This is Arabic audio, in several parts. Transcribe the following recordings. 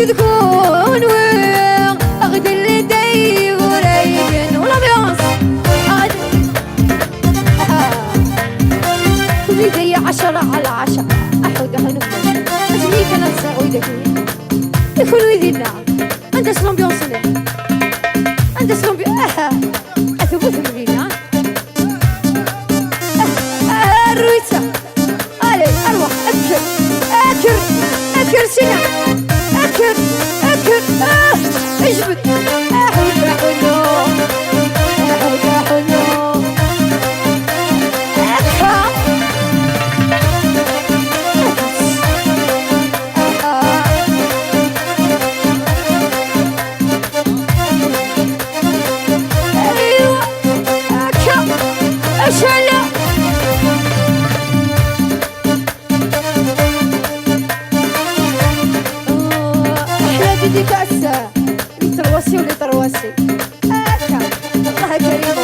تكون وين أغدى اللي داي قريبين ولا بيونس كل داي 10/10 أحود حنفل أجمي كانت سعودة يكون ويدينا أنت شلون بيونسنا أنت شلون أثبت مدينة الرويتة علي أروح أكر سنة أكر اجبد أحود حلو بدي كاسة لتروسي ولتروسي أكا الله كريم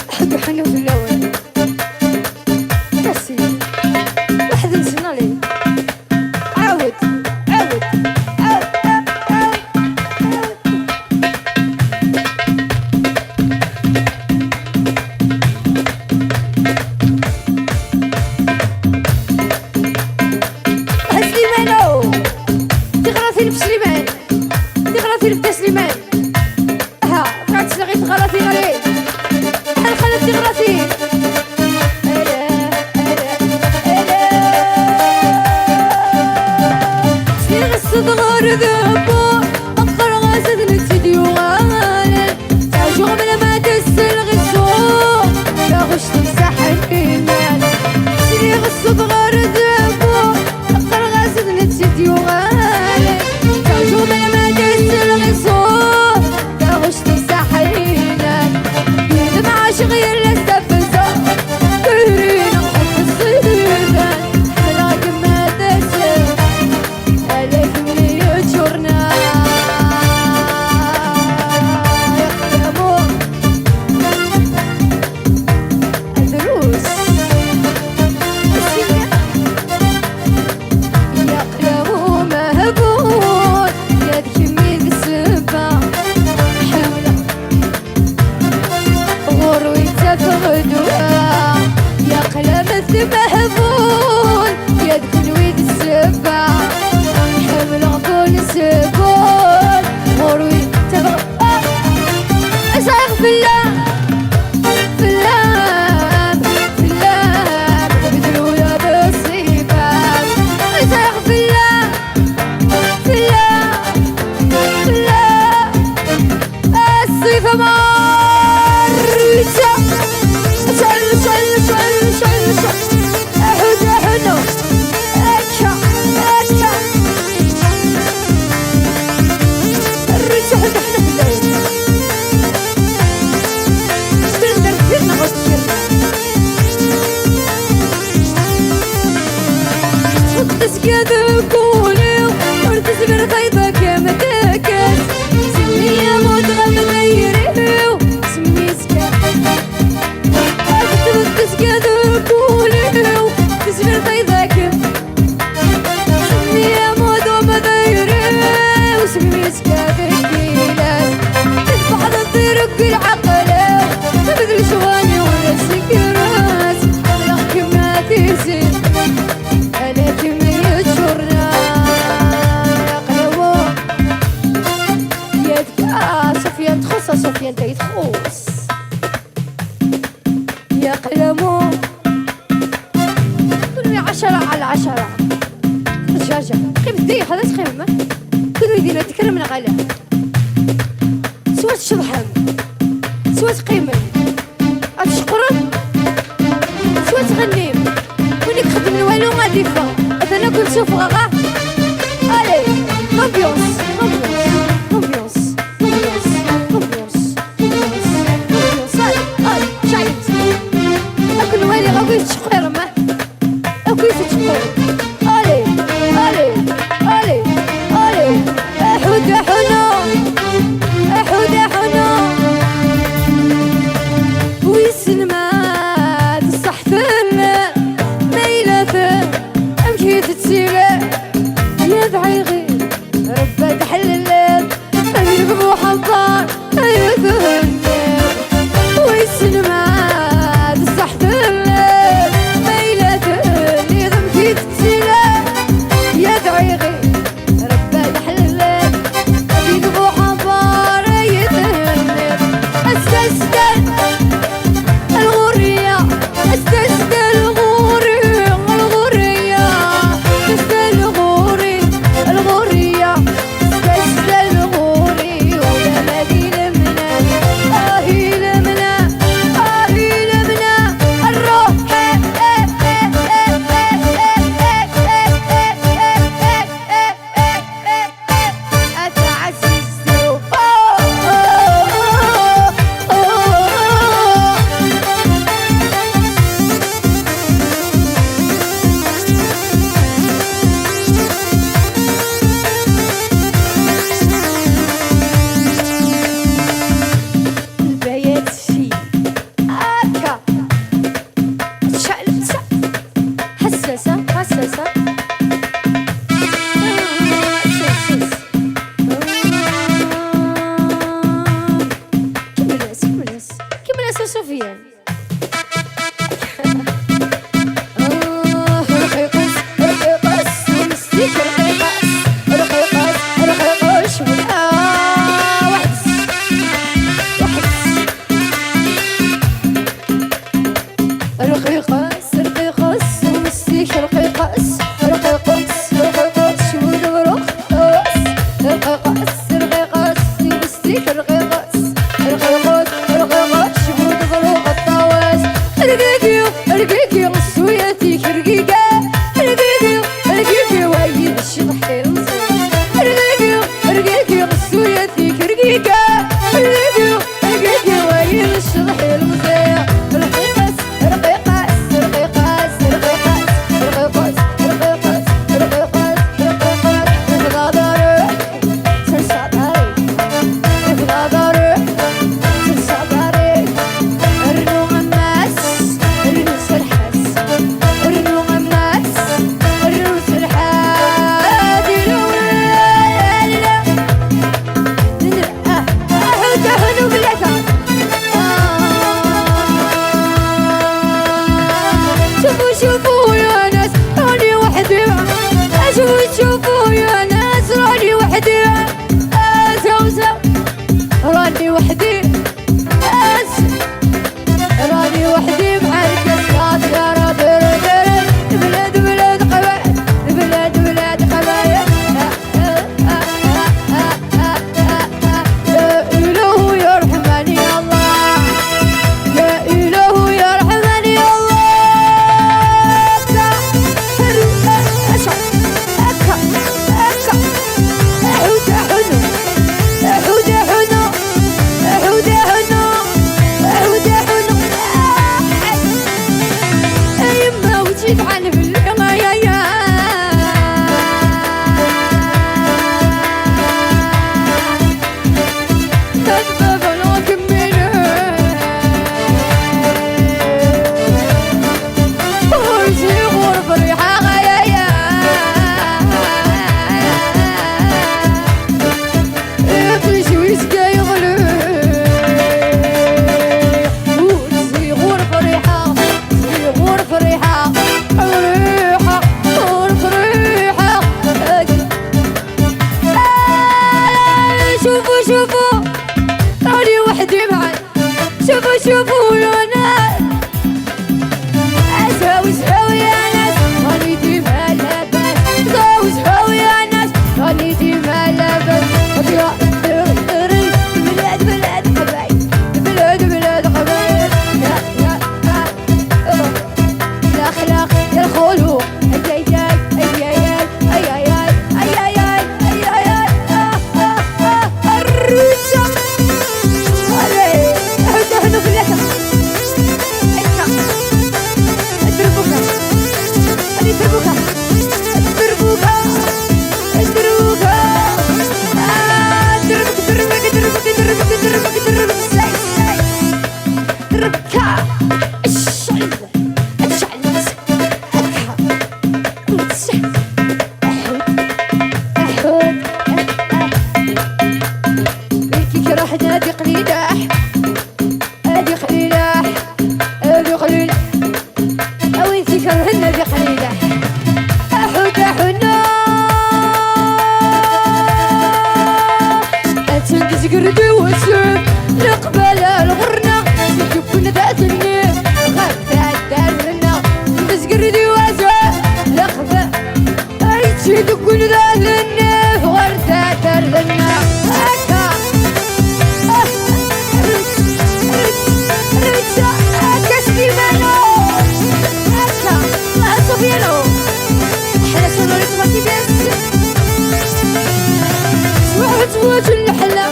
حق حنا في الأول كاسي واحد نسنا لي عاود سليمان ها قاعد تسلغي تغلطين عليه هل خلت تغلطين سلغ الصدغار ذبو أقر غازد نتديو غالي تعجو قبل ما تسلغ السوق لا غش تمسح الإيمان سلغ الصدغار ذبو أقر غازد نتديو غالي تعجو قبل ما تسلغ السوق لا غش تمسح الإيمان يدمع شغير لستفزه كرينا نحط الصيدان لكن ما تسلغ عليك من يجرنا يقلموا الدروس يقلموا مهبول يدكمي بالسبا حولة غروي تفقدوا يقلم مهبول يدكمي بالسبا حمل عقول السبول غروي تبغى أسعق في اللام بدلوا يا بالصيبان أسعق في اللام الصيفة مارسة شل أحد أحنو أكا الرجع نحن سندر فينا غسجرنا وتسقى ذكوني وتسبر طيبك يا متاكس سمي يا مدغم غيري وسمي سكا وتسقى ذكوني وتسبر طيبك سمي يا مدغم غيري وسمي سكا ذكيلاس تدفع الطرق العقلة تبذل شواني ولا سكراس لك ما تزيد عليك من يجرنا يقلبوا يدك سفيان تخص سفيان تيتخص يقلبوا كل 10/10 رجاجة قيم الدي خلاص قيمة كل يدينا تكرم الغلا سوات شرحم سوات قيمة أتشقرن سوات غنيم ونك خدم الوالو غادي فا أنا كنت شوف غا ألي أمبيونس أكل الوالي غاوي تشقير ما أكل تشقير ألي أحود حنو ويسن ما تصحتن ميلة أمشي تتسيلة راني وحدي راني وحدي مع الكسرات يا ربي بلاد بلاد قبائل بلاد بلاد قبائل يا إله يا رحمن يا الله يا إله يا رحمن يا الله أشعر أكا أكا أحود أحنو أحود أحنو أحود أحنو أحود أحنو يما وجيت عن بالعما يا شوفوا راني وحدي معي شوفوا يا ناس اساوي يا ناس راني ديما لاباس اساوي يا ناس راني ديما لاباس بلاد بلاد قبايل بلاد بلاد قبايل يا الاخلاق يا الخلوق تقول ذا للنف ورثة ترذنا أكا ريتشا أكا ستيفانو أكا صوفيانو حنا سولو ريتماتي بس سوحت الحلا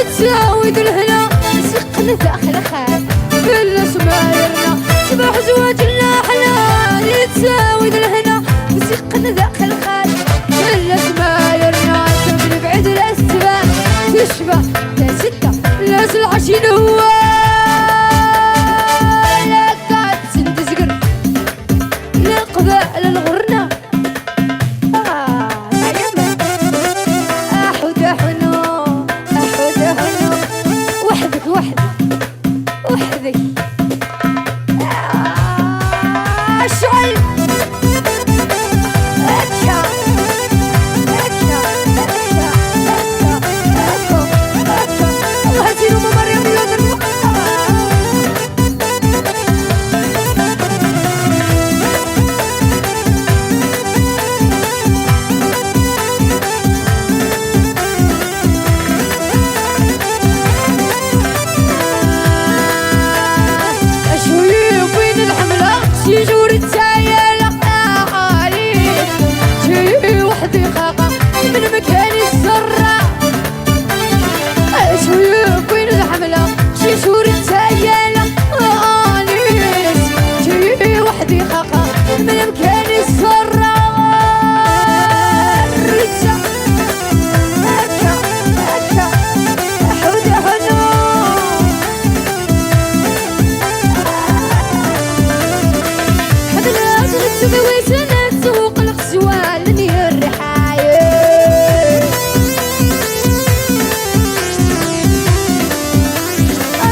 تساوي الهنا سقنا داخل خاف بلا سمايرنا صباح زواج النحلة تساوي الهنا سقنا داخل خاف بلا سمايرنا تبني بعيد الأسباب تشبه لا ستة لا العشين هو لا قاعد تندزقر لا قبائل الغرنة وحدك اشعل اكا وهاتي أم مريم ولاد جور التايلة عالي جي وحدي خاقة من مكان السرة شوي وين الحملة شي جور التايلة عالي جي وحدي خاقة من مكان السرة رجع هكا حودة هنو تسوي سنة سوق الغزوان لني الرحايل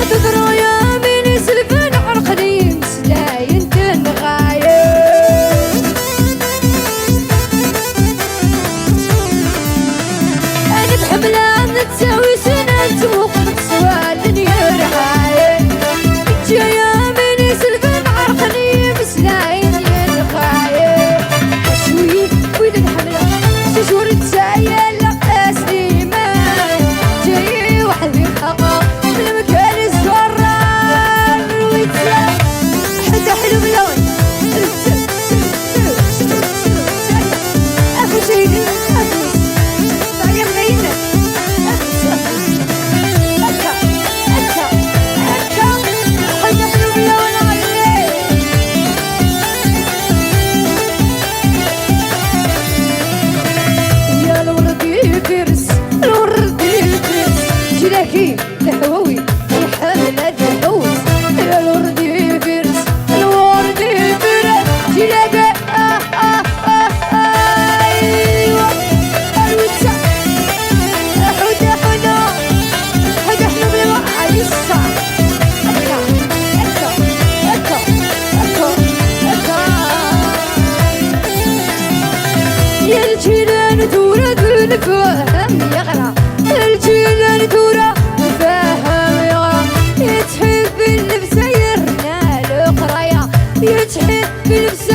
أتذرى يا بني سلفان عرقني مسلاين تنغايل أنا بحملة تسوي نتورا نفهم يغرى الجيل نتورا نفهم يغرى يتحب النفس يرنا القرايا يتحب النفس